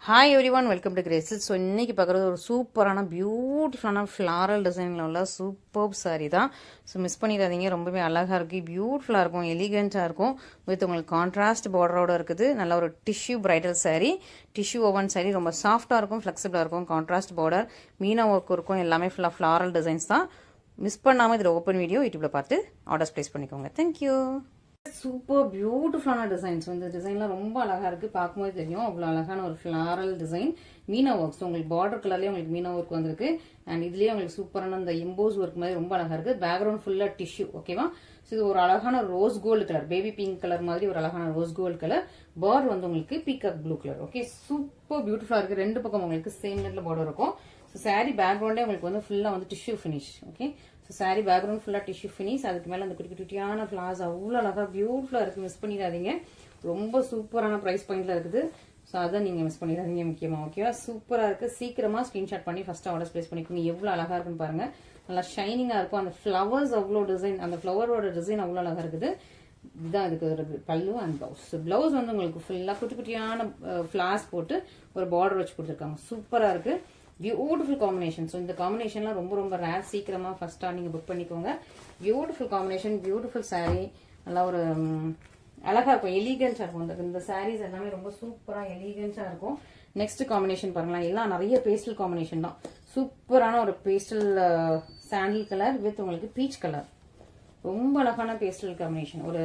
Hi everyone, welcome to Graces. So இன்னைக்கு பார்க்குறது ஒரு சூப்பரான பியூட்டிஃபுல்லான ஃப்ளாரல் டிசைனில் உள்ள சூப்பர் சாரீ தான். ஸோ மிஸ் பண்ணிடாதீங்க, ரொம்பவே அழகாக இருக்குது, பியூட்டிஃபுல்லாக இருக்கும், எலிகெண்ட்டாக இருக்கும். வித் உங்களுக்கு கான்ட்ராஸ்ட் பார்டரோட இருக்குது. நல்ல ஒரு tissue bridal sari, tissue woven sari, ரொம்ப சாஃப்டாக இருக்கும், ஃப்ளெக்சிபிளாக இருக்கும். கான்ட்ராஸ்ட் பார்டர், மீனா ஒர்க் இருக்கும், எல்லாமே ஃபுல்லாக ஃப்ளாரல் டிசைன்ஸ் தான். மிஸ் பண்ணாமல் இதில் ஓப்பன் வீடியோ யூடியூப்பில் பார்த்து ஆர்டர்ஸ் ப்ளேஸ் பண்ணிக்கோங்க. தேங்க்யூ. சூப்பர் பியூட்டிஃபுல்லான டிசைன்ஸ். இந்த டிசைன்லாம் ரொம்ப அழகா இருக்கு, பார்க்கும்போது தெரியும் அவ்வளோ அழகான ஒரு ஃபிளாரல் டிசைன். மீனா ஒர்க்ஸ் உங்களுக்கு பார்டர் கலர்லேயே உங்களுக்கு மீனா ஒர்க் வந்திருக்கு. அண்ட் இதுலேயே உங்களுக்கு சூப்பரான இந்த எம்போஸ் ஒர்க் மாதிரி ரொம்ப அழகா இருக்கு. பேக்ரவுண்ட் ஃபுல்லாக டிஷ்யூ. ஓகேவா? ஸோ இது ஒரு அழகான rose gold colour, baby pink colour மாதிரி ஒரு அழகான ரோஸ் கோல்டு கலர். பார்டர் வந்து உங்களுக்கு peacock blue colour. Okay, super பியூட்டிஃபுல்லா இருக்கு. ரெண்டு பக்கம் உங்களுக்கு சேம் நெட்ல பார்டர் இருக்கும். ஸோ சாரி பேக்ரவுண்டே உங்களுக்கு வந்து ஃபுல்லா வந்து tissue finish. Okay, so sorry background ஃபுல்லா டிஷ்யூ ஃபினிஷ். அதுக்கு மேலே அந்த குட்டி குட்டியான ஃபிளார்ஸ் அவ்வளோ அழகா பியூட்டிஃபுல்லா இருக்கு. மிஸ் பண்ணிடாதீங்க, ரொம்ப சூப்பரான ப்ரைஸ் பாயிண்ட்ல இருக்குது. ஸோ அதை நீங்க மிஸ் பண்ணிடாதீங்க முக்கியமா. ஓகேவா? சூப்பரா இருக்கு. சீக்கிரமா ஸ்கிரீன்ஷாட் பண்ணி ஃபர்ஸ்ட் ஆர்டர் பிளேஸ் பண்ணிக்கோங்க. எவ்வளவு அழகா இருக்குன்னு பாருங்க. நல்லா ஷைனிங்கா இருக்கும். அந்த ஃபிளவர்ஸ் அவ்வளோ டிசைன், அந்த ஃபிளவரோட டிசைன் அவ்வளோ அழகா இருக்குது. இதுதான் இதுக்கு பல்லு அண்ட் பிளவுஸ். பிளவுஸ் வந்து உங்களுக்கு ஃபுல்லா குட்டி குட்டியான ஃபிளார்ஸ் போட்டு ஒரு பார்டர் வச்சு கொடுத்துருக்காங்க. சூப்பரா இருக்கு, பியூட்டிஃபுல் காம்பினேஷன். ஸோ இந்த காம்பினேஷன்லாம் ரொம்ப ரொம்ப ரேர். சீக்கிரமா ஃபர்ஸ்டா நீங்க புக் பண்ணிக்கோங்க. பியூட்டிஃபுல் காம்பினேஷன், பியூட்டிஃபுல் சாரீ, நல்லா ஒரு அழகா இருக்கும், எலிகென்ட்டா இருக்கும். இந்த சாரீஸ் எல்லாமே ரொம்ப சூப்பரா எலிகென்ட்டா இருக்கும். நெக்ஸ்ட் காம்பினேஷன் பாருங்களா, எல்லாம் நிறைய பேஸ்டல் காம்பினேஷன் தான். சூப்பரான ஒரு பேஸ்டல் சாண்டில் கலர் வித் உங்களுக்கு பீச் கலர். ரொம்ப அழகான பேஸ்டல் காம்பினேஷன். ஒரு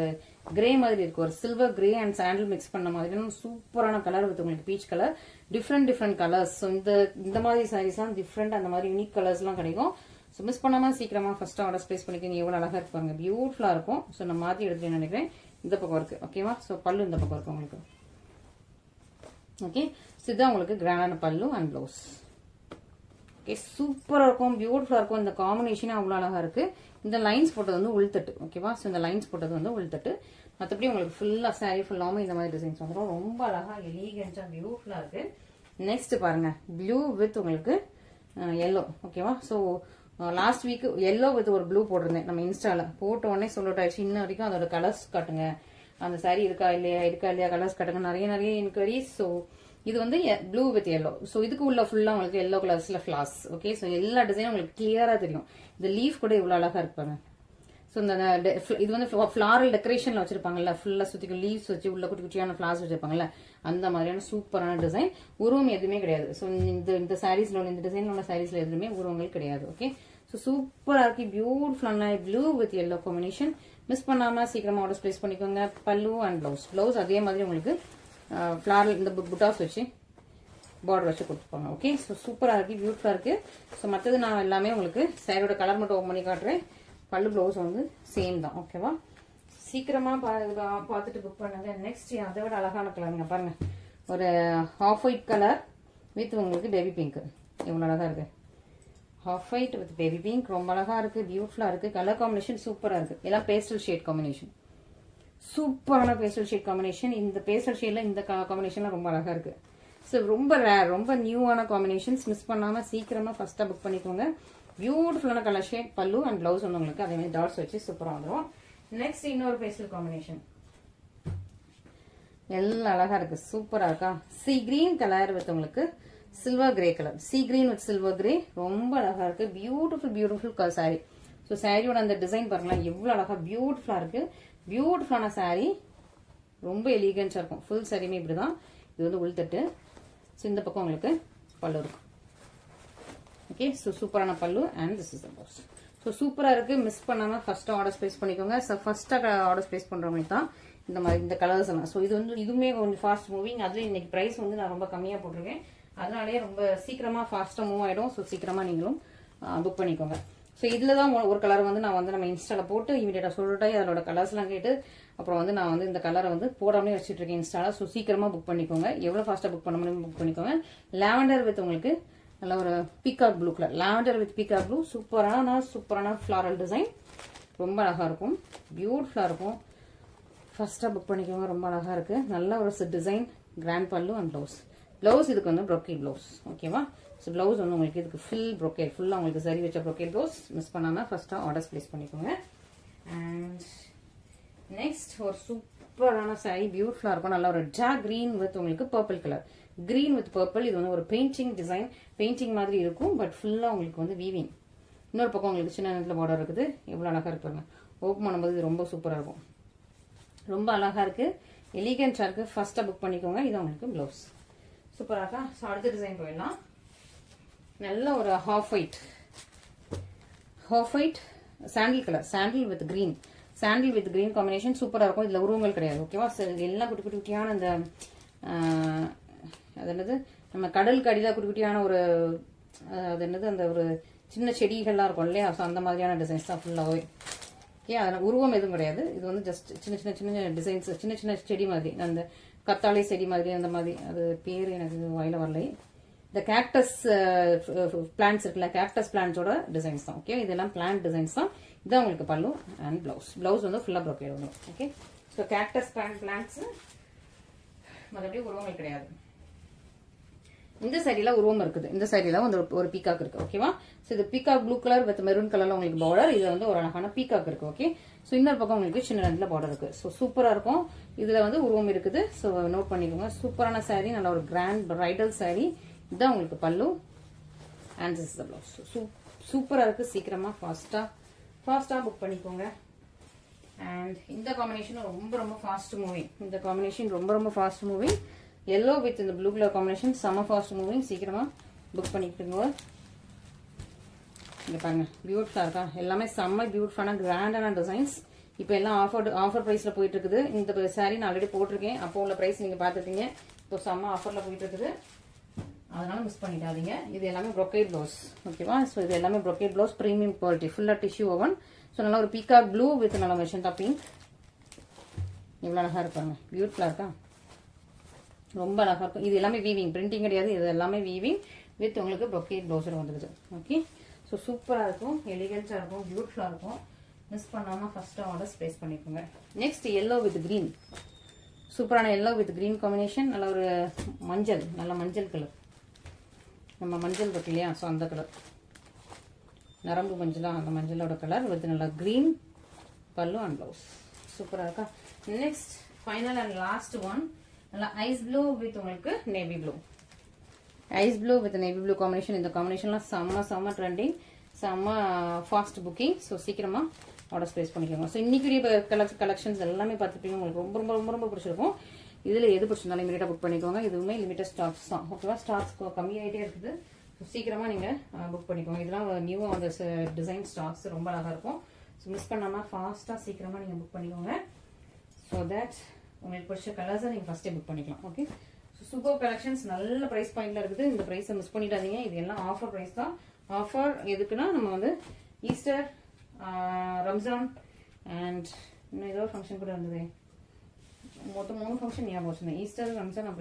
கிரே மாதிரி இருக்கு, ஒரு silver grey and sandal mix பண்ண மாதிரி சூப்பரான கலர் வித் உங்களுக்கு peach colour. Different colours. So இந்த மாதிரி சாரீஸ் எல்லாம் டிஃப்ரெண்ட், அந்த மாதிரி யூனிக் கலர்ஸ் எல்லாம் கிடைக்கும். ஸோ மிஸ் பண்ணாம சீக்கிரமா ஃபர்ஸ்ட் ஆர்டர் பிளேஸ் பண்ணிக்கோங்க. எவ்வளவு அழகா இருப்பாங்க, பியூட்டிஃபுல்லா இருக்கும். ஸோ நான் மாத்தி எடுத்துட்டு நினைக்கிறேன். இந்த பக்கம் இருக்கு. ஓகேவா? ஸோ பல்லு இந்த பக்கம் இருக்கு உங்களுக்கு. ஓகே, இதுதான் உங்களுக்கு கிராண்டான பல்லு அண்ட் பிளவுஸ். ஓகே, சூப்பரா இருக்கும், பியூட்டிஃபுல்லா இருக்கும். இந்த காம்பினேஷன் அவ்வளவு அழகா இருக்கு. இந்த லைன்ஸ் போட்டது வந்து உள்தட்டு. ஓகேவா? ஸோ இந்த லைன்ஸ் போட்டது வந்து உள்தட்டு. மற்றபடி உங்களுக்கு ஃபுல்லா சாரி ஃபுல்லாம இந்த மாதிரி டிசைன்ஸ் வந்துடும். ரொம்ப அழகா எலிகென்ட்டா பியூட்டிஃபுல்லா இருக்கு. நெக்ஸ்ட் பாருங்க, ப்ளூ வித் உங்களுக்கு எல்லோ. ஓகேவா? So last week yellow with ஒரு ப்ளூ போட்டிருந்தேன் நம்ம இன்ஸ்டால. போட்ட உடனே சொல்லிட்டாச்சு, இன்ன வரைக்கும் அதோட கலர்ஸ் காட்டுங்க, அந்த சாரி இருக்கா இல்லையா கலர்ஸ் காட்டுங்க, நிறைய என்கொயரிஸ். ஸோ இது வந்து ப்ளூ வித் எல்லோ. ஸோ இதுக்கு உள்ள ஃபுல்லா உங்களுக்கு எல்லோ கலர்ஸ்ல ஃபிளார்ஸ். ஓகே, ஸோ எல்லா டிசைனும் உங்களுக்கு கிளியரா தெரியும். இந்த லீஃப் கூட இவ்வளவு அழகா இருப்பாங்க. ஸோ இந்த இது வந்து ஃபிளாரல் டெக்கரேஷன்ல வச்சிருப்பாங்கல்ல, ஃபுல்லா சுத்தி லீவ்ஸ் வச்சு உள்ள குட்டி குட்டியான ஃபிளார்ஸ் வச்சிருப்பாங்கல்ல, அந்த மாதிரியான சூப்பரான டிசைன். உருவம் எதுவுமே கிடையாது. ஸோ இந்த சாரீஸ்ல உள்ள இந்த டிசைன்ல உள்ள சாரீஸ்ல எதுவுமே உருவங்கள் கிடையாது. ஓகே, ஸோ சூப்பரா இருக்கு, பியூட்டிஃபுல்லான blue with yellow combination. Miss பண்ணாம சீக்கிரமா ஆர்டர் பிளேஸ் பண்ணிக்கோங்க. பல்லு அண்ட் பிளவுஸ். பிளவுஸ் அதே மாதிரி உங்களுக்கு ஃபிளாரல் இந்த புட்டாஸ் வச்சு பார்டர் வச்சு கொடுத்துப்பாங்க. ஓகே, ஸோ சூப்பரா இருக்கு, பியூட்டிஃபுல்லா இருக்கு. ஸோ மற்றது நான் எல்லாமே உங்களுக்கு சாரியோட கலர் மட்டும் ஓப்பன் பண்ணி காட்டுறேன். பல்லு பிளவுஸ் வந்து சேம் தான். ஓகேவா? சீக்கிரமா பார்த்துட்டு புக் பண்ணுங்க. நெக்ஸ்ட் அதை விட அழகான கலருங்க பாருங்க, ஒரு ஹாஃப் ஒயிட் கலர் வித் உங்களுக்கு பேபி பிங்க். எவ்வளவு அழகா இருக்கு, half white with baby pink. ரொம்ப அழகா இருக்கு, பியூட்டிஃபுல்லா இருக்கு. கலர் காம்பினேஷன் சூப்பரா இருக்கு. எல்லாம் பேஸ்டல் ஷேட் காம்பினேஷன், சூப்பரான பேஸ்டல் ஷேட் காம்பினேஷன். இந்த பேஸ்டல் ஷேட்ல இந்த காம்பினேஷன்லாம் ரொம்ப அழகா இருக்கு. ஸோ ரொம்ப ரேர், ரொம்ப நியூவான காம்பினேஷன்ஸ். மிஸ் பண்ணாம சீக்கிரமா ஃபர்ஸ்டா புக் பண்ணிக்கோங்க. பியூட்டிஃபுல்லான கலர் ஷேட். பல்லு அண்ட் பிளவுஸ் வந்து உங்களுக்கு அதே மாதிரி டாட்ஸ் வச்சு சூப்பரா வந்துடும். நெக்ஸ்ட் இன்னொரு பேஸ்டல் காம்பினேஷன், எல்லாம் அழகா இருக்கு, சூப்பரா இருக்கா. சி கிரீன் கலர் வித் உங்களுக்கு silver grey colour. C green with silver grey, ரொம்ப அழகா இருக்கு. Beautiful sorry. ஸோ சாரியோட அந்த டிசைன் பாருங்களேன், எவ்வளவு அழகா பியூட்டிஃபுல்லா இருக்கு. பியூட்டிஃபுல்லான சாரி, ரொம்ப எலிகென்ட்டா இருக்கும். ஃபுல் சாரியுமே இப்படிதான். இது வந்து உள்தட்டு. ஸோ இந்த பக்கம் உங்களுக்கு பல்லு இருக்கும். ஓகே, ஸோ சூப்பரான பல்லு and this is the blouse. So சூப்பரா இருக்கு. மிஸ் பண்ணாம ஃபர்ஸ்ட் ஆர்டர் பிளேஸ் பண்ணிக்கோங்க. ஸோ ஃபர்ஸ்டா ஆர்டர் பிளேஸ் பண்றவங்களுக்கு தான் இந்த மாதிரி இந்த கலர்ஸ் எல்லாம். ஸோ இது வந்து இதுவுமே கொஞ்சம் ஃபாஸ்ட் மூவிங். அதுல இன்னைக்கு பிரைஸ் வந்து நான் ரொம்ப கம்மியா போட்டிருக்கேன், அதனாலேயே ரொம்ப சீக்கிரமா ஃபாஸ்டா மூவ் ஆயிடும். ஸோ சீக்கிரமா நீங்களும் புக் பண்ணிக்கோங்க. ஸோ இதுலதான் ஒரு கலர் வந்து நான் வந்து நம்ம இன்ஸ்டால போட்டு இமீடியட்டா சொல்லிட்டு அதோட கலர்ஸ் எல்லாம் கேட்டு அப்புறம் வந்து நான் வந்து இந்த கலரை வந்து போடாமலே வச்சுட்டு இருக்கேன் இன்ஸ்டால. ஸோ சீக்கிரமா புக் பண்ணிக்கோங்க. எவ்வளவு ஃபாஸ்டா புக் பண்ண முடியும் புக் பண்ணிக்கோங்க. லாவெண்டர் வித் உங்களுக்கு நல்ல ஒரு peacock blue colour. Lavender with peacock blue, சூப்பரான ஃபிளாரல் டிசைன். ரொம்ப அழகா இருக்கும், பியூட்டிஃபுல்லா இருக்கும். ஃபர்ஸ்டா புக் பண்ணிக்கோங்க. ரொம்ப அழகா இருக்கு, நல்ல ஒரு டிசைன். கிராண்ட் பல்லு அண்ட் பிளவுஸ். பிளவுஸ் இதுக்கு வந்து ப்ரோக்கேட் பிளவுஸ். ஓகேவா? ஸோ பிளவுஸ் வந்து உங்களுக்கு இதுக்கு ஃபுல்லா உங்களுக்கு சரி வச்ச ப்ரோக்கேட் பிளவுஸ். மிஸ் பண்ணாம ஃபர்ஸ்டா ஆர்டர்ஸ் பிளேஸ் பண்ணிக்கோங்க. அண்ட் நெக்ஸ்ட் ஒரு சூப்பரான சாரி, பியூட்டிஃபுல்லா இருக்கும். நல்ல ஒரு டார்க் கிரீன் வித் உங்களுக்கு purple colour. Green with purple. இது வந்து ஒரு பெயிண்டிங் டிசைன், பெயிண்டிங் மாதிரி இருக்கும். பட் ஃபுல்லா உங்களுக்கு வந்து வீவிங். இன்னொரு பக்கம் உங்களுக்கு சின்ன நேரத்தில் பார்டர் இருக்குது. எவ்வளோ அழகா இருப்பாங்க. ஓப்பன் பண்ணும்போது இது ரொம்ப சூப்பரா இருக்கும். ரொம்ப அழகா இருக்கு, எலிகன்ட்டா இருக்கு. ஃபர்ஸ்டா புக் பண்ணிக்கோங்க. இது உங்களுக்கு ப்ளவுஸ். சூப்பரா இருக்கா? ஸோ அடுத்த டிசைன் போயிடலாம். நல்ல ஒரு half white sandal colour, sandal with green, sandal with green combination சூப்பரா இருக்கும். இதுல உருவங்கள் கிடையாது. ஓகேவா? எல்லாம் குட்டி குட்டியான இந்த அது என்னது, நம்ம கடலுக்கு அடியில குட்டி குட்டியான ஒரு அது என்னது, அந்த ஒரு சின்ன செடிகள்லாம் இருக்கும் இல்லையா? ஸோ அந்த மாதிரியான டிசைன்ஸ் தான் ஃபுல்லாகவே. ஓகே, அதனால் உருவம் எதுவும் கிடையாது. இது வந்து ஜஸ்ட் சின்ன சின்ன சின்ன டிசைன்ஸ், சின்ன சின்ன செடி மாதிரி, அந்த கத்தாழை செடி மாதிரி அந்த மாதிரி. அது பேர் எனக்கு வாயில வரலை. இந்த கேக்டஸ் பிளான்ட்ஸ் இருக்குல்ல, கேக்டஸ் பிளான்ட்ஸோட டிசைன்ஸ் தான். ஓகே, இதெல்லாம் பிளான்ட் டிசைன்ஸ் தான். இதான் உங்களுக்கு பல்லு அண்ட் பிளவுஸ். பிளவுஸ் வந்து ஃபுல்லா ப்ரோக்கேட் வந்துடும். ஓகே, ஸோ கேக்டஸ் பிளான்ட்ஸ் மறுபடியும் உருவங்கள் கிடையாது. இந்த சைடில உருவம் இருக்குது. இந்த சைடில வந்து ஒரு பீகாக் இருக்கு. ஓகேவா? ஸோ இது peacock blue colour with maroon கலர்ல உங்களுக்கு பார்டர். இது வந்து ஒரு அழகான பீகாக் இருக்கு. ஓகே, ஸோ இன்னொரு பக்கம் உங்களுக்கு சின்ன ரெண்டுல பார்டர் இருக்கு. ஸோ சூப்பரா இருக்கும். இதுல வந்து உருவம் இருக்குது. ஸோ நோட் பண்ணிக்கோங்க. சூப்பரான சாரீ, நல்ல ஒரு கிராண்ட் பிரைடல் சாரீ. இதுதான் உங்களுக்கு பல்லு and this is the blouse. சூப்பரா இருக்கு. சீக்கிரமா ஃபாஸ்டா புக் பண்ணிக்கோங்க. அண்ட் இந்த காம்பினேஷன் ரொம்ப ரொம்ப ஃபாஸ்ட் மூவிங். இந்த காம்பினேஷன் ரொம்ப ரொம்ப ஃபாஸ்ட் மூவிங். yellow with இந்த blue color combination செம ஃபாஸ்ட் மூவிங். சீக்கிரமா புக் பண்ணிக்கோங்க. இங்க பாருங்க, பியூட்டிஃபுல்லா இருக்கா? எல்லாமே செம்ம பியூட்டிஃபுல்லான கிராண்டான டிசைன்ஸ். இப்போ எல்லாம் ஆஃபர் பிரைஸ்ல போயிட்டு இருக்குது. இந்த சாரீ நான் ஆல்ரெடி போட்டிருக்கேன். அப்போ உள்ள பிரைஸ் நீங்க பாத்துட்டீங்க. இப்போ செம்ம ஆஃபர்ல போயிட்டு இருக்குது. அதனால மிஸ் பண்ணிடாதீங்க. இது எல்லாமே brocade ப்ளவுஸ். ஓகேவா? ஸோ இது எல்லாமே brocade ப்ளவுஸ், பிரீமியம் குவாலிட்டி, ஃபுல்லா டிஷ்யூ ஓவன். ஸோ நல்லா ஒரு பீகாக் ப்ளூ வித் நல்ல மெஷன்டா பிங்க். இவ்வளவு அழகா இருப்பாங்க. பியூட்டிஃபுல்லா இருக்கா? ரொம்ப அழகா இருக்கும். இது எல்லாமே வீவிங், பிரிண்டிங் கிடையாது. இது எல்லாமே வீவிங் வித் உங்களுக்கு brocade ப்ளவுஸர் வந்துருது. ஓகே, ஸோ சூப்பரா இருக்கும், எலிகன்ட்டா இருக்கும், பியூட்டிஃபுல்லா இருக்கும். மிஸ் பண்ணாம ஃபர்ஸ்ட் ஆர்டர் பிளேஸ் பண்ணிக்கோங்க. Next yellow with green. சூப்பரான yellow வித் கிரீன் காம்பினேஷன். நல்ல ஒரு மஞ்சள், நல்ல மஞ்சள் கலர். நம்ம மஞ்சள் இருக்கு இல்லையா? ஸோ அந்த கலர், நரம்பு மஞ்சளா, அந்த மஞ்சளோட கலர் வித் நல்ல கிரீன் பல்லு அண்ட் ப்ளவுஸ். சூப்பரா இருக்கா? Next final and last one, நல்லா ஐஸ் ப்ளூ வித் உங்களுக்கு navy blue. Ice blue with navy blue combination. இந்த காம்பினேஷன்லாம் செம்ம ட்ரெண்டிங், செம்ம ஃபாஸ்ட் புக்கிங். ஸோ சீக்கிரமா ஆர்டர் பிளேஸ் பண்ணிக்கோங்க. ஸோ இன்னைக்கு கலெக்ஷன்ஸ் எல்லாமே பார்த்துப்பீங்க. உங்களுக்கு ரொம்ப ரொம்ப ரொம்ப ரொம்ப பிடிச்சிருக்கும். இதுல எது பிடிச்சிருந்தாலும் இமீடியட்டா புக் பண்ணிக்கோங்க. இதுவுமே லிமிடெட் ஸ்டாக்ஸ் தான். ஓகேவா? ஸ்டாக்ஸ் கம்மியாயிட்டே இருக்குது. சீக்கிரமா நீங்க புக் பண்ணிக்கோங்க. இதெல்லாம் நியூவா வந்த டிசைன் ஸ்டாக்ஸ் ரொம்ப அழகா இருக்கும். ஸோ மிஸ் பண்ணாம ஃபாஸ்டா சீக்கிரமா நீங்க புக் பண்ணிக்கோங்க. ஸோ தட் உங்களுக்கு பிடிச்ச கலர்ஸை நீங்க ஃபர்ஸ்டே புக் பண்ணிக்கலாம். ஓகே, ஸோ சூப்பர் கலெக்ஷன்ஸ் நல்ல பிரைஸ் பாயிண்ட்ல இருக்குது. இந்த பிரைஸை மிஸ் பண்ணிடாதீங்க. இது எல்லாம் ஆஃபர் பிரைஸ் தான். ஆஃபர் எதுக்குன்னா, நம்ம வந்து ஈஸ்டர், ரம்ஜான் அண்ட் இன்னும் ஏதோ ஃபங்க்ஷன் கூட இருந்தது. மொத்தம் 3 ஃபங்க்ஷன் ஞாபகம் வச்சிருந்தேன். ஈஸ்டர், ரம்ஜான், அப்புறம்